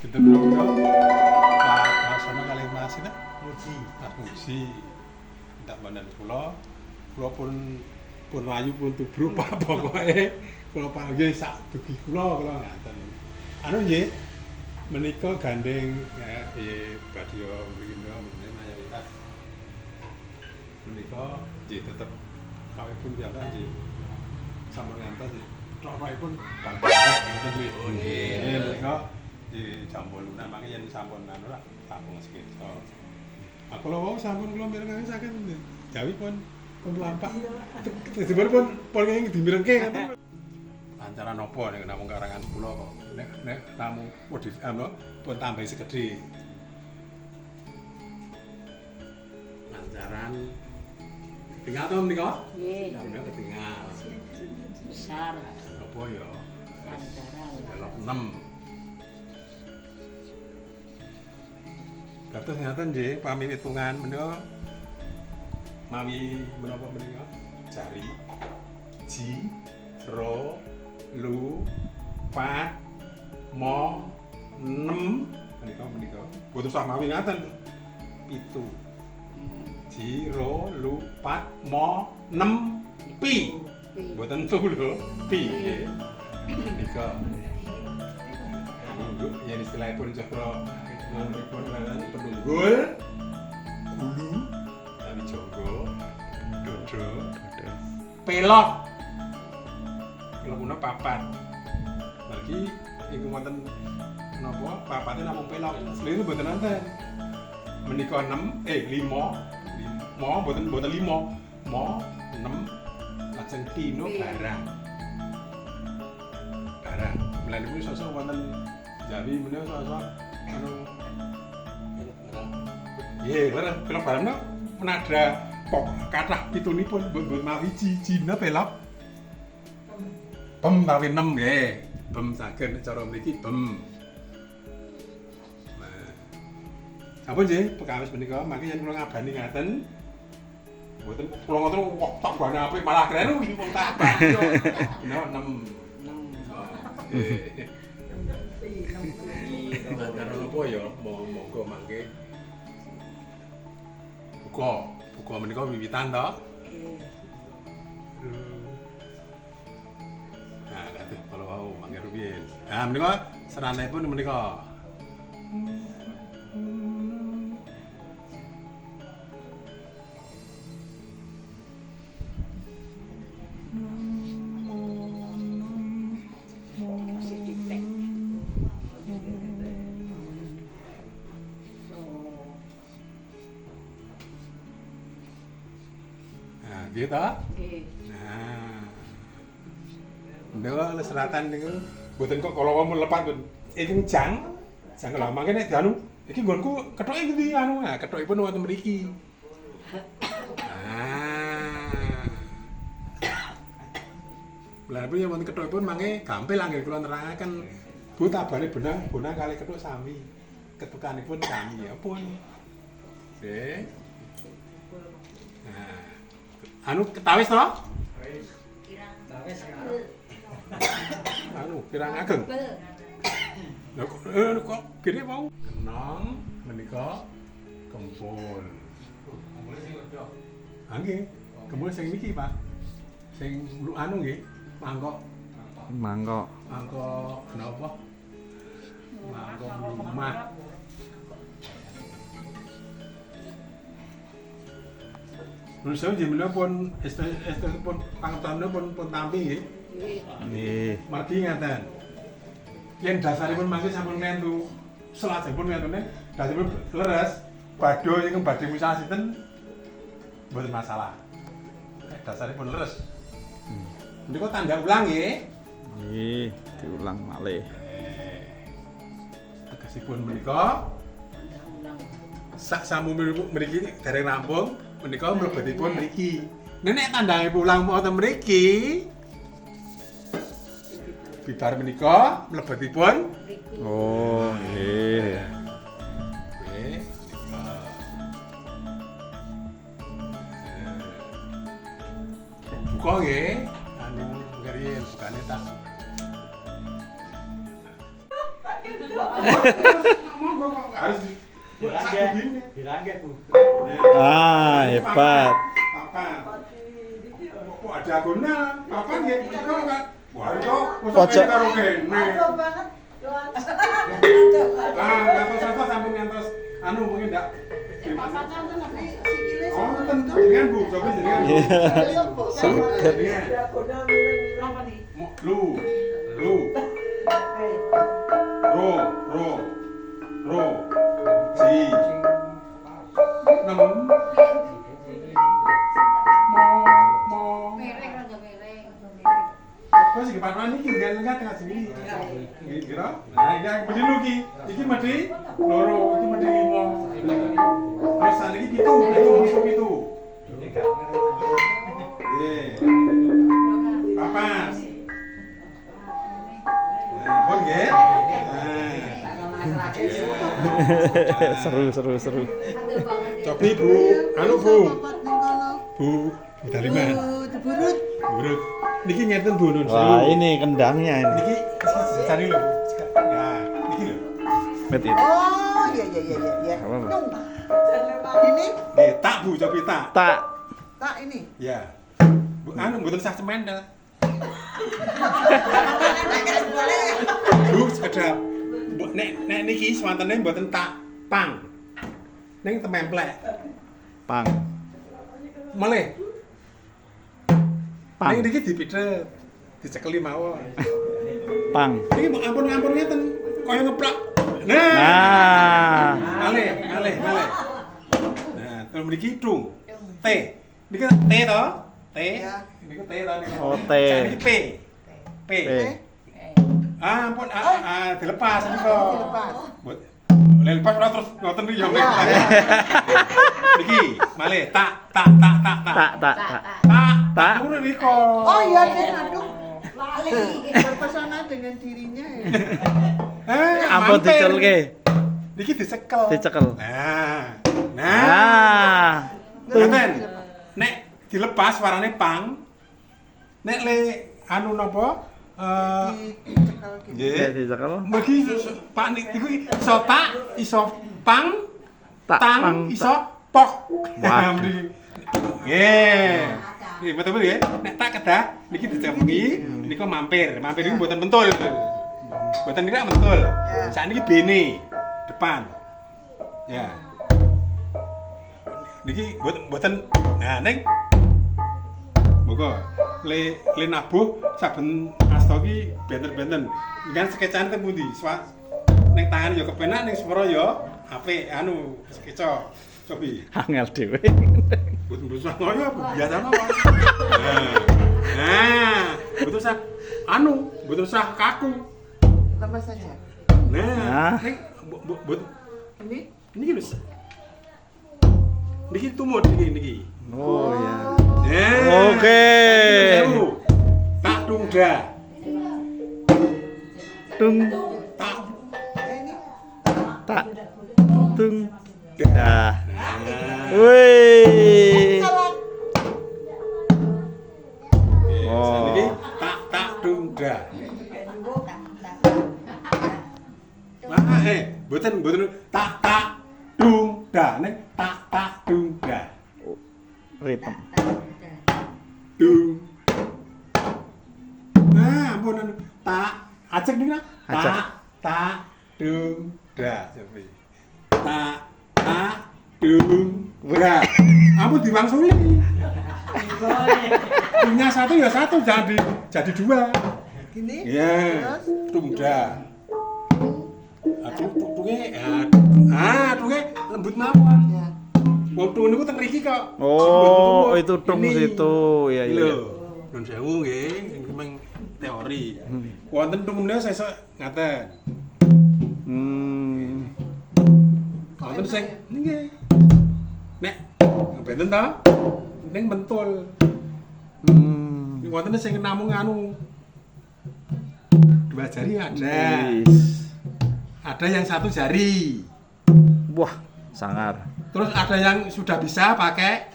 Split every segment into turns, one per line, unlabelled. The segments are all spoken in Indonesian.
Dinten menika Pak sama kalih Mas sinten? Muji. Mas Muji. Ndak mboten kula pun layu pun tubruk Pak pokoke kula panggih sak dugi kula ngaten. Anu nggih menika gandeng badya mriki meneh mayoritas. Menika nggih tetep kawitipun piyambak nggih sampun ngantos nggih. Tok-tokipun bangkit ngoten nggih. Nggih menika di Jambon Luna mangke yen sampun anu lah sampun sekeca. Aku lho wau sampun kula mirengaken saged Jawi pun lampak. Dipun pun ing dimirengke ngoten. Lancaran napa nek namung karangan kula kok. Nek namung modif pun tambahi sekedhik. Lancaran tinggal to menika? Nggih. Menika ketinggal.
Besar.
Apa ya?
Lancaran.
Belok 6. Kados ngaten nggih, pami hitungan menika mawi menapa menika? Jari, ji, ro, lu, pat, mo, 6 menika. Boten usah mawi ngaten. 7. Ji, ro, lu, pat, mo, 6, pi. Boten tu lho, pi nggih. Menika. Anu yen istilahipun cakra pun penunggul, hulu, tali jonggo, dodo, pelok, pelok papat. Lagi iku wonten napa papate namung pelok. Seliru mboten wonten. Menika 6, 5, mboten 5, mo 6 lajeng tino barang. Melanipun sosok wonten Jawi menika sosok anu nggih, pelok barang menada pok kathah pitunipun mboten mawi jina pelok. Bem mawi 6 nggih. Bem saged cara mriki bem. Nah. Sampun nggih, perkawis menika mangke yen kula ngabani ngaten. Mboten kula ngoten kok tak bane apik malah keren iki wong tak bani. No 6. Karo napa ya monggo mangke buka menika wiwitan to. Nah, kados kalau wau mangke rumiyin. Nah, menika seranipun menika. Gitu. Nah. Ndek selatan niku mboten kok kala wau lepat pun. Iki jang lha mangke nek dianu iki nggonku kethoke ngendi anu. Nah, kethokipun wonten mriki. Ah. Lah piye wonten kethokipun mangke gampil anggere kula nerangaken Bu tabane bonang kali kethok sami. Ketukanipun sami ya pun. Nggih. Nah. Anu ketawis to? Tawis. Anu kirang ageng. Lha kok gede mau? Kenong menika kempul. Kempul sing wedok. Ha nggih. Kempul sing iki, Pak. Sing anu nggih, mangkok. Mangkok napa? Mangkok rumah. Terus saya jemene pun pun pangetane pun tampi nggih. Nggih. Margi ngaten. Yen dasaripun mangke sampun nentu selajengipun ngentene dasaripun leres badhe ingkang badhe misah sinten mboten masalah. Nek dasaripun leres. Menika tanda ulang nggih.
Nggih, diulang malih.
Tegesipun menika sak samu mriki dereng rampung menika mlebetipun mriki. Nek tandane pulang wonten mriki bibar menika mlebetipun.
Oh, nggih.
Nggih. Buka nggih. Anu ngriyen bukane tak. harus
Ah, hebat.
Papan. Kok ada guna? Papan ya kok kan. Wah, itu
Pojok.
karo kene. Ah, ngantos sampun ngantos anu mungkin ndak. Oh, tentu dengan Bu, coba jenengan.
Seger.
Lu. Ro. Si. Namun kok sing kepanan iki enggak tengah sini. Kira? Nah, ini yang mesti lu ki. Iki mesti loro, iki mesti 5. Terus saniki 7. Papas. Pun nggih.
Seru.
Cobi Bu, anu Bu. Bu, daliman. Burut. Niki ngeten Bu Nun.
Wah, ini kendangnya ini.
Niki cari lho. Nah, niki lho.
Betul.
Oh, iya.
Apa, Mbak?
Nung. Ini
Nggih, tak Bu, cobi tak.
Tak.
tak ini.
Ya. Bu, anu mboten sah cemen dah. Bu, sekedap. Nek niki swantene mboten tak pang. Ning tememplek.
Pang.
Malih.
Pang.
Ning niki dipitret. Dicekeli mawon.
Pang.
Niki ampun ngeten. Kaya ngeplak.
Nah.
Malih. Nah, terus mriki tung. T. Niki T to? T.
Ya.
Niku T to niku.
Oh, T.
Niki P.
P.
Ah, ampun, dilepas niku.
Dilepas.
Buat lepas ora terus ngoten iki yo. Niki, malih tak.
Tak.
Tak. Ngono niku.
Oh iya, dia aduh. Berpesona dengan dirinya ya.
Ampun dicelke.
Niki dicekel.
Dicekel.
Nah.
Nah.
Nek dilepas warnane pang. Nek le anu napa?
Dicekal gitu.
Ya,
Nggih.
dicekel.
Mergi Pak niku iso tak, iso pang,
Tak,
tang,
pang,
iso pok.
Waduh.
Mriki. Nggih. Nggih, betul nggih. Nek tak kedah niki dicepengi, niku mampir. Mampir niku mboten pentul. Mboten kira pentul. Sakniki bene depan. Ya. Niki mboten nah ning monggo le nabuh saben asta ki benten-benten. Kan skecane teng pundi? Ning tangan ya kepenak ning swara ya apik anu skeca. Cobi.
Angel dhewe.
Mboten bisa ngoyo biasa mawon. Nah, mboten usah anu, mboten usah kaku.
Tambah saja.
Nah,
Nah.
ning
Ini
niki lho. Niki tumut niki.
Oh ya.
Oke. Tak tungga.
Tung
Tak.
ini
tak tung. Dah. Wih.
salah.
Oh.
Niki tak tungga. Nah, mboten tak tungga nek tak tungga.
Ritme.
Dung. Nah, ampun tak ajek nih kan?
Ajek.
Tak dung da sepi. Tak dung da. Ampun diwangsuli. Punya satu ya satu jadi dua.
Gini.
Iya.
Terus
Tungda. Aduh, tunge lembut mawon.
ya.
Wong tung niku teng mriki kok.
Oh, itu tung
Ini.
situ. Iya iya.
Lho, nun sewu nggih, iki meng teori. Wonten tumune sesuk ngaten. Wonten sing nggih. Nek benten ta? Ning bentul. Ning wonten sing namung anu. Dua jari ada.
Wis.
Ada yang satu jari.
Wah, sangar.
Terus ada yang sudah bisa pakai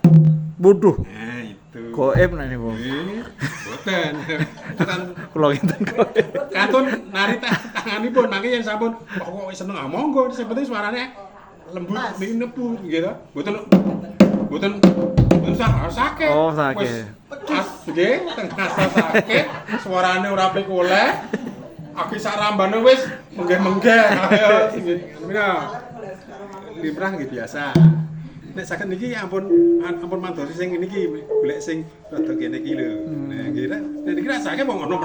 Bodoh.
nah itu.
Goib nek niku.
Boten. Kan
Kula ngenten goib.
kantun nari tanganipun mangke yen sampun kok seneng monggo sing penting suarane lembut niki nepu nggih to. Boten sakit.
Oh, sakit.
Wis pas nggih tengah sakit suarane ora pikuleh. Aki sak rambane wis menggeh-menggeh. Ayo mira. Limrah nggih biasa. Nek saged niki ampun mandosi sing niki golek sing rada kene iki lho. Nah, nggih nek niki ra sakit wong ono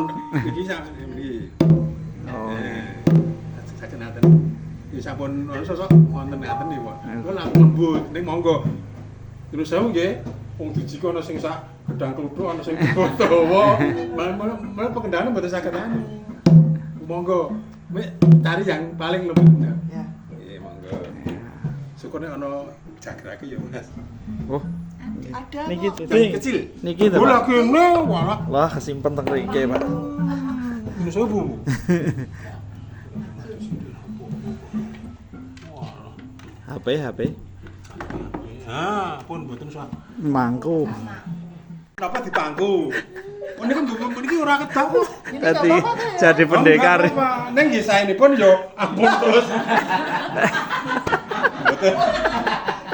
niki sak niki.
Oh.
Saged ngaten. Ya sampun ono sosok wonten ngaten niki, Pak. Kula langsung lembut ning monggo. Terus sewu nggih, wong dijiko ana sing sak gedang kluthuk ana sing dawa. Malah pengendalian mboten saged anu. Monggo. Cari yang paling lembut.
Ya.
Nggih, monggo. Syukurnya ono jagrake ya, Mas.
Oh,
Ada
niki
kok.
Yang kecil.
Niki to,
Oh,
Pak.
lagi ini, walah.
Lah kesimpen teng rike, Pak.
Ini sewu.
HP.
Pun mboten suah.
Mangku.
Kenapa dipangku? Oh, ini kan niki ora kedah kok.
Dadi jadi pendekar.
Ning nggih saenipun yo ampun terus.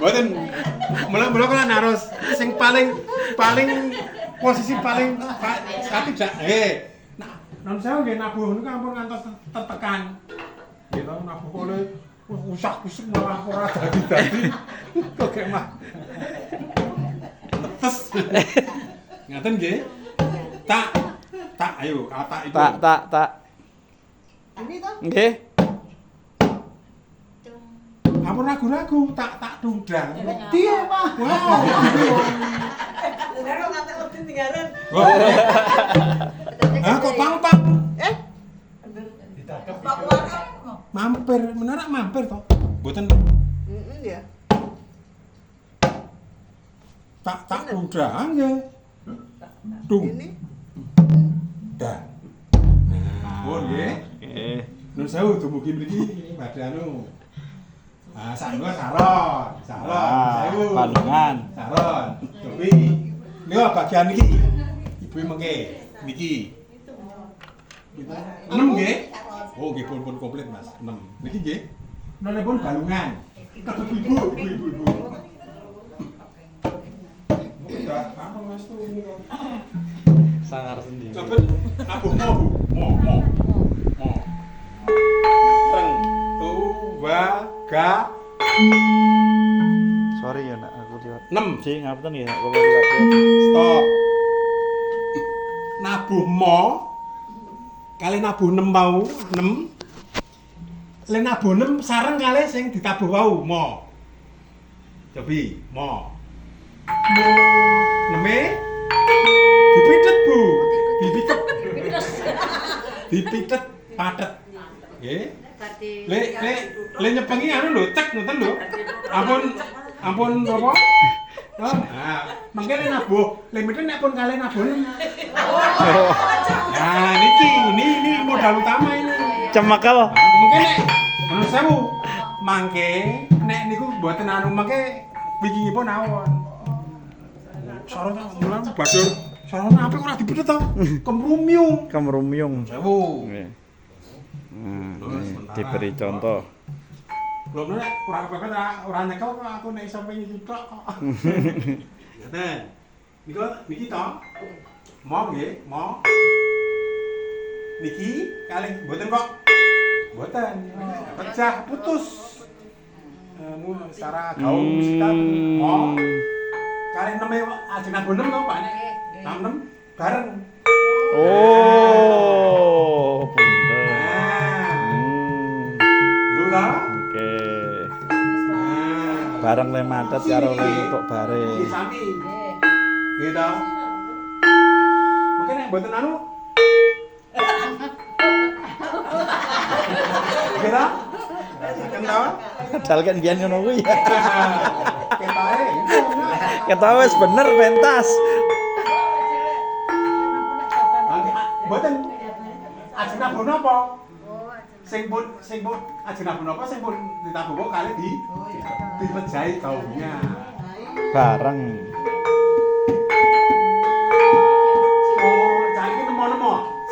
Mboten. Mula kula naros sing paling posisi paling ketiga. Non sewu nggih nabuh niku ampun ngantos tertekan. Nggih to nabuh oleh usah-usuk malah ora dadi. Kok gek mah. Netes. Ngaten nggih. Tak ayo kata itu.
Tak.
Ini toh?
Nggih.
Ampun ragu-ragu, tak dundang.
Dia, Pak.
Wow.
Kok ngantek wedi tinggalan.
Hah kok pang-pang?
Eh?
Mampir, menarak mampir toh. Mboten
Ya.
tak dundang ya. Dung.
Ini
Dah. Oh nggih.
Nggih.
Nun sewu dumugi mriki badhe anu. Sakno saron. Sewu.
Bandungan.
Saron. Tapi niku bagian iki. Ibu mengke niki. 6 nggih. Oh nggih pun komplit Mas. 6. Niki nggih. Nonipun balungan. Tetep ibu. Udah, apa Mas tuh ini kok?
Sangar sendiri.
Coba aku mau. Teng tu ga
Sorry ya nak aku lihat.
6
Sing ngapunten ya nak kula lihat.
stop. Nabuh mo kali nabuh 6 mau 6. Le nabuh 6 sareng kali sing ditabuh wau mo. Cobi mo. Mo neme dipitet Bu. Dipitet padet. Nggih. Le nyepengi anu lho cek ngoten lho. Ampun apa? Nah, mangke nabuh, limite nek pun kali nabuh. Nah, ini modal utama ini.
Cemakal.
Mungkin nek menurut sewu mangke nek niku mboten anu mangke wikingipun awon. Sarone mulan badur. Sarone apik ora dipitet to. Kemrumyung.
Kemrumyung.
Sewu.
Nggih. Diberi contoh.
Belum nek kurang pepet ora nyekel kok aku nek iso pengen tok kok. Ngaten. Niki to. Mau nggih, mau. Niki kalih mboten kok. Mboten. Pecah putus. Secara gaul musikan mau. Kalih neme ajeng abonem to, Pak. 6 bareng.
Oh, pinter.
Lho ta?
Oke.
Nah,
Bareng le matet karo le untuk bare.
Nggih sami. Nggih ta? Mungkin nek mboten anu. Nggih ta? Rasaken ta?
Padahal kan biyen ngono kuwi ya.
Ketae.
Ketawa wis bener pentas.
Mboten. Ajeng nabun apa? Sing pun ajeng nabun apa sing pun ditabuh kali dipejahi gaungnya.
Bareng.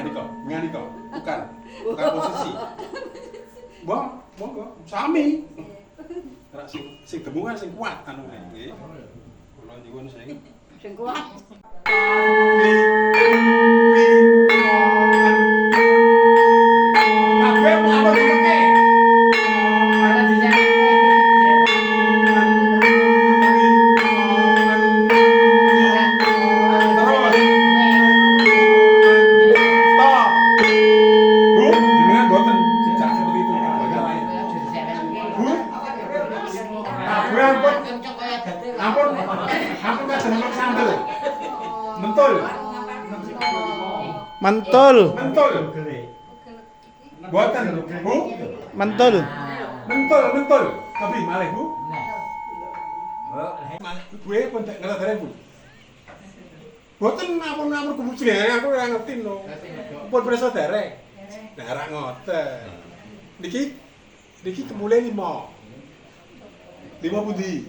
ngani kok. Bukan posisi. Monggo, sami. Ora sing demungan sing kuat anune nggih. Kula nyuwun sing
kuat.
Kabeh apa dipeke?
Ora dijak.
Mantul.
Buatan, Bu.
Mantul.
Mentul. Tapi malih, Bu. Ibu pun tak ngerti, Bu. Buatan ampun kebucian, aku ora ngerti no. Pun preso derek. Darah ngoten. Niki kemule 5. 5 pundi?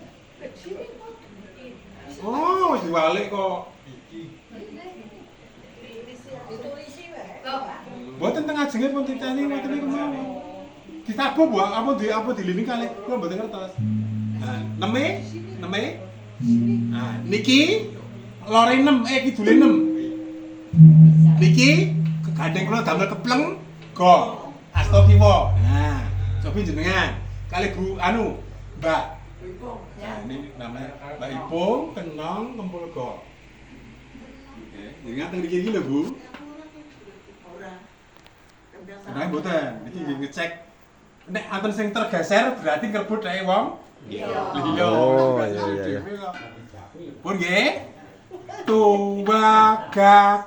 Oh, wis diwalik kok. Mboten teng ajenge pun titeni ngoten niku mawon. Ditabuh Bu, apa dililing kalih kula mboten ngertos. Nah, neme. Nah, niki lore 6, kidule 6. Niki kegandeng kula damel kepleng go. Asta kiwa. Nah, cobi jenengan kalih Bu Mbak. Nah, ini namanya Mbak Ipung, Kenong, Kempul Go. Oke, jenengan teng mriki iki lho, Bu. Nah, mboten. Niki nggih ngecek. Nek anten sing tergeser berarti ngerebut ae wong. Iya.
Oh, iya.
Pun nggih. Tuwagato.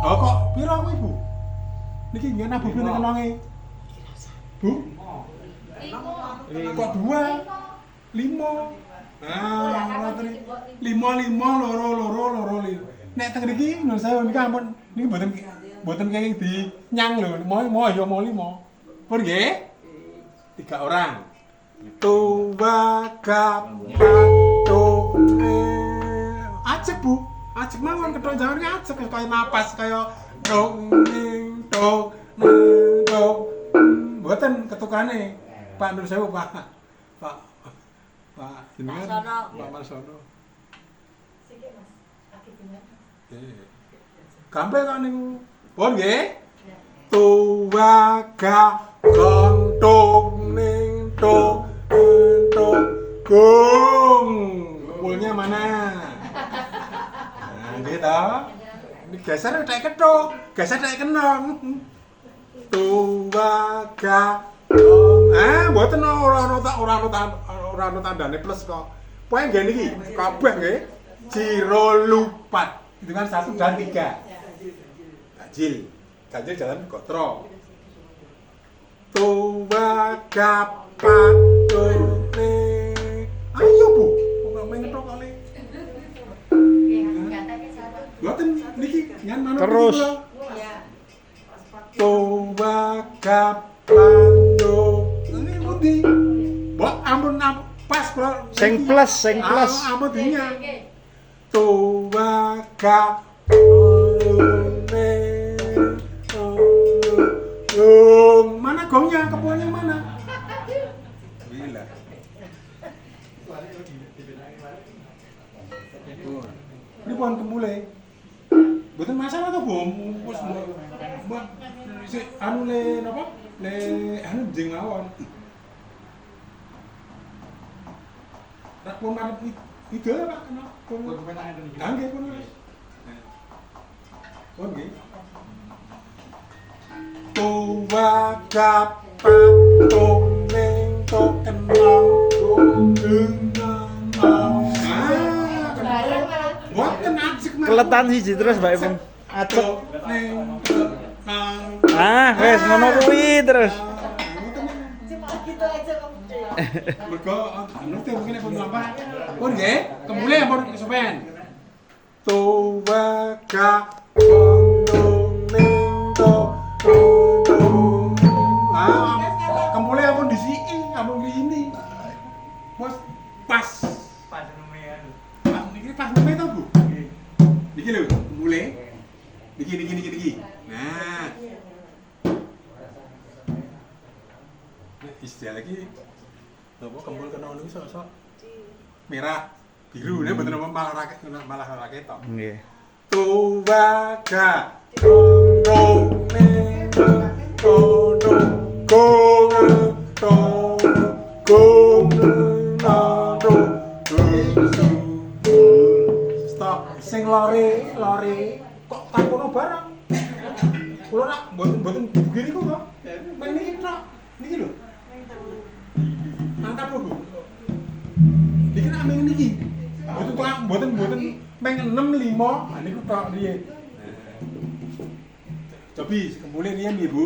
Oh kok pira kuwi, Bu? Niki nggih nabuh ning kenonge. Bu? Kok 2? 5. Ah, ngoten. 5 loro. Nek teng mriki nun saya niki ampun niki mboten kenging dinyang lho. Mau ya mau 5. Pun nggih. 3 orang. Tuwagato. Ajek, Bu. Ajek mawon ketok jangan ajek kaya napas kaya dong ning dong dong. Mboten ketukane. Pak Nur Sewu, Pak jenengan Pak Marsono.
Sikit Mas, akibatnya.
Gampil kok niku. Pun nggih. Tuwagato ning dong gong. Mulnya mana? Nah, nggih ta. Ini geser tak ketok, geser tak kenong. Tuwagato. Mboten ora ono tandane plus kok. Pokoke nggih niki kabeh nggih. Jiro lupat. Hitungan 1 dan 3. Ganjil jalan Gotro. Tuwagapatone. Ayo Bu, kok mengetok kali. Mboten niki ngan manut.
Terus.
Tuwagapando. Ini pundi? Mbok ampun pas kula.
Sing plus.
Ampun dinya. Tuwagapone. Gong, mana gongnya? Kepulnya mana? Gila. Ini pohon kemule. Betul masalah tuh bom. Buat si anu le napa? Le anu jeng mawon. Rak pun marep ide Pak kena. Pun penangan iki. Nggih pun. Pun nggih. Tuwagapato ning tok kenong Boten ajek
Keletan siji terus Mbak Ipung. Acek.
Ah,
Wes ngono kuwi terus.
Cuma gitu aja kamu.
Mergo anu teh mungkin pun apa? Pun nggih, kemule pun kesupen. Tuwagapato ning tok kemule ampun disiki, ampun ngini. Bos pas. Pas nemean. Pak niki pas neme to, Bu? Niki lho, kemule. Niki niki. Nah. Istilah lagi apa kembul kena niku sok merah, biru nek mboten malah raket tok.
Nggih.
Tuwaga dong merah dong gong stop sing lore kok takono barang kula nak mboten begini kok main niki tok niki lho mantap lho Bu niki nak main niki mboten main 6 5 niku tok riye cobi kembule riyen nggih Bu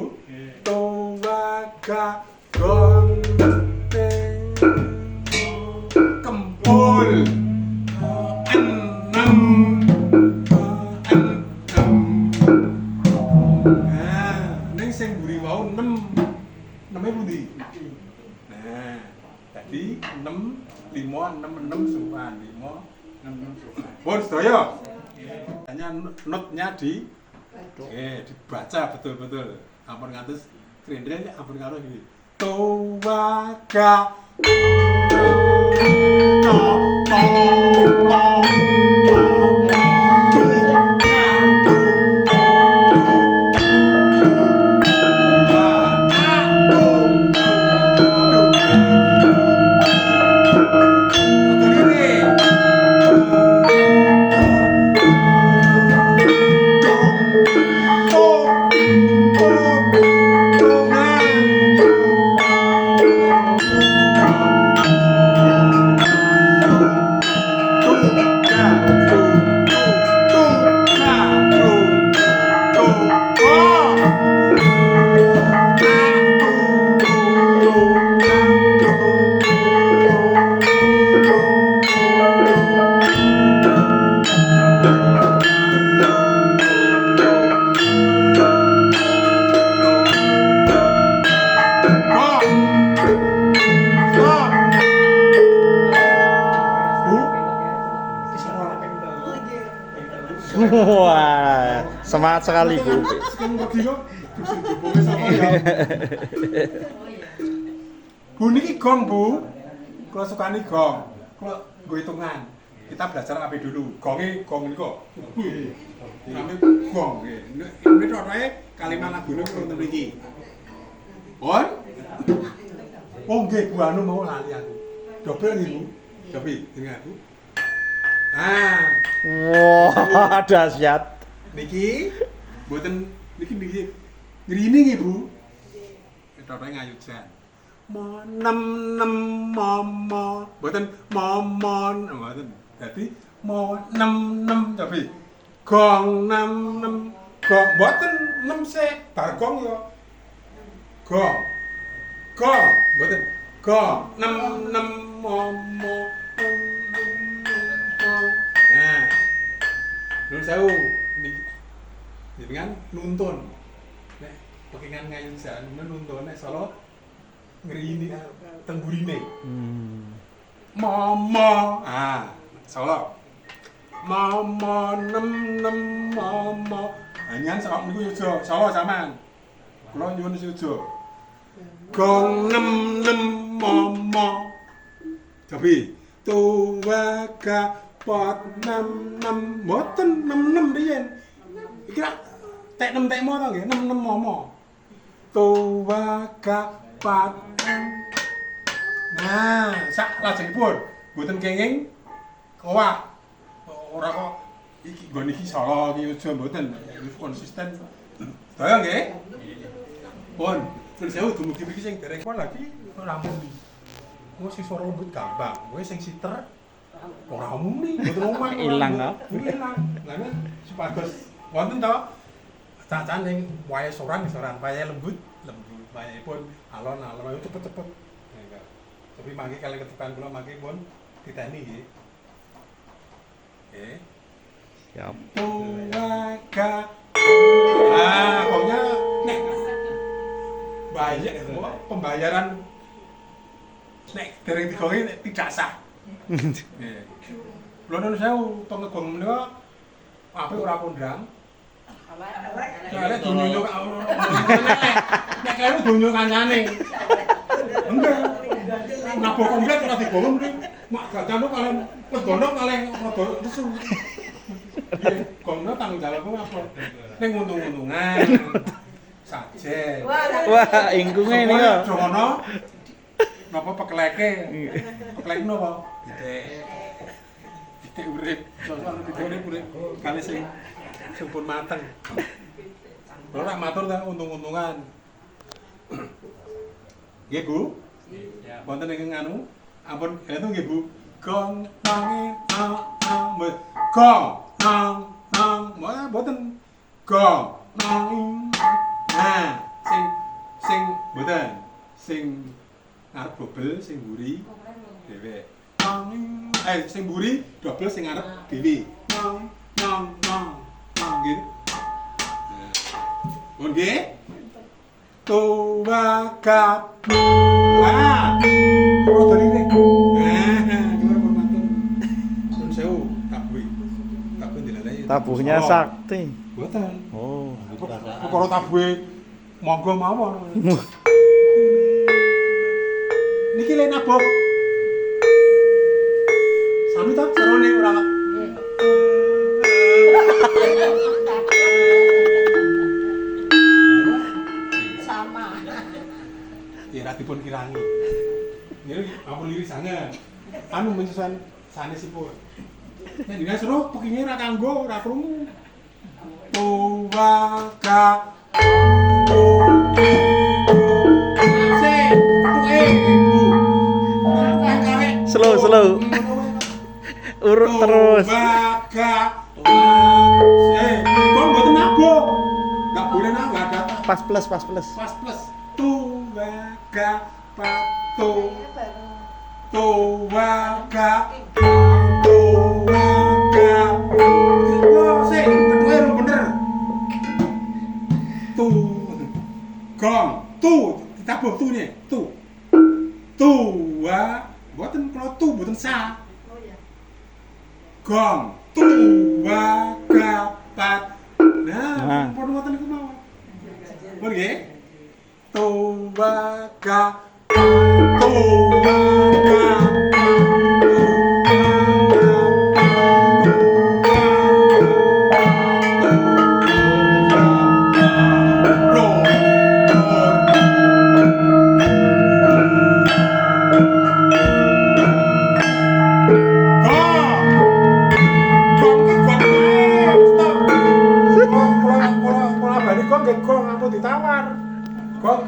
Tuwaga gonteng kempul enam neng sing mburi wau 6 neme pundi nah tadi 6 5 6 suwan 5 6 suwan pun sedaya hanya notnya dibaca betul-betul ampun ngantos krendel ampun karo iki Tuwaga
Wah, semangat sekali Bu.
Bu niki gong Bu, kalau sukani gong, kalau gue hitungan, kita belajar apa dulu, gongnya gong ini kok, ini gong, ini contohnya kalimat lagu ini kalau memiliki, on, oh nggih Bu anu mau lali aku, double nih Bu, coba dengan aku, nah,
Wah, dahsyat.
niki, buatan niki ngrini nih Bu, contohnya ngayut jan. Nem momo mboten momon mboten dadi nem tapi gong nem gong mboten nem sik bar gong yo gong mboten gong nem momo nah nun sewu dengan nuntun nek pekingan ngayun jan nuntun nek Solo ngeri ini tengburine mama Solo mama nem mama nyanyi sama niku yo Solo sampean kula nyuwun sejo gong nem mama tapi tuwaga pot nem mboten nem riyen iki lak tek nem tek mo to nggih nem mama tuwaga paten. Nah, sak lajengipun mboten kenging kowak. Ora kok iki nggon iki Solo iki aja mboten. Iki konsisten. Saya nggih. Pun, pun sewu dumugi mriki sing dereng kok lagi ora muni. Wong sing swara lembut gampang, kowe sing siter ora muni, mboten omah.
Ilang apa?
Ilang. Lah supados wonten to cacan sing wayahe soran wayahe lembut. Banyak pun alon-alon itu cepet-cepet. Tapi mangke kalian ketukan kula mangke pun diteni nggih. Nggih.
Siap.
Tuwaga. Pokoknya nek bayar pembayaran nek dereng digongi tidak sah. Nggih. Kula nuwun sewu to ngegong menika apik ora kondang. Soalnya dunyuk nek kene dunyuk kancane. Enggak. Nabo komplit ora digowo mrene. Mak gak canu kalian pedono kalian rada nesu. Kono tanggung jawabku apa? Ning untung-untungan. Sajen.
Wah, ingkunge ini ya.
Jono. Napa pekleke? Peklek napa? Titik urip. Soalnya titik urip kali sing pun mateng. Ora matur ta untung-untungan. Nggih, Bu? Wonten ing anu, ampun itu nggih Bu. Gong nangi gong nang mboten gong nang nah sing mboten sing arep dobel sing mburi dhewe sing mburi dobel sing arep dhewe nang gitu mun nggih tuwaka wah kok dari rek gimana pun matur nun sewu tabuh dilalai
Tabuhnya sakti.
mboten
Oh.
perkara tabuhe monggo mawon niki lek nabok sami ta sarone ora
Sama.
ya ra dipun kirangi niki ampun lirik sanget anu menyesuaikan sanesipun nek dina seru pekinge ra kanggo ra krungu tuwaka
Slow. Urut terus.
Tuwaka kok mboten nabok enggak boleh nabok ada
Pas plus.
pas plus tuwaka patu tuwaka sing kedua yang bener gong ditabuh nya tuwa buatan kalau buatan sa gong tuwaka pat nah pun buatan itu mau boleh tuwaka ditawar kok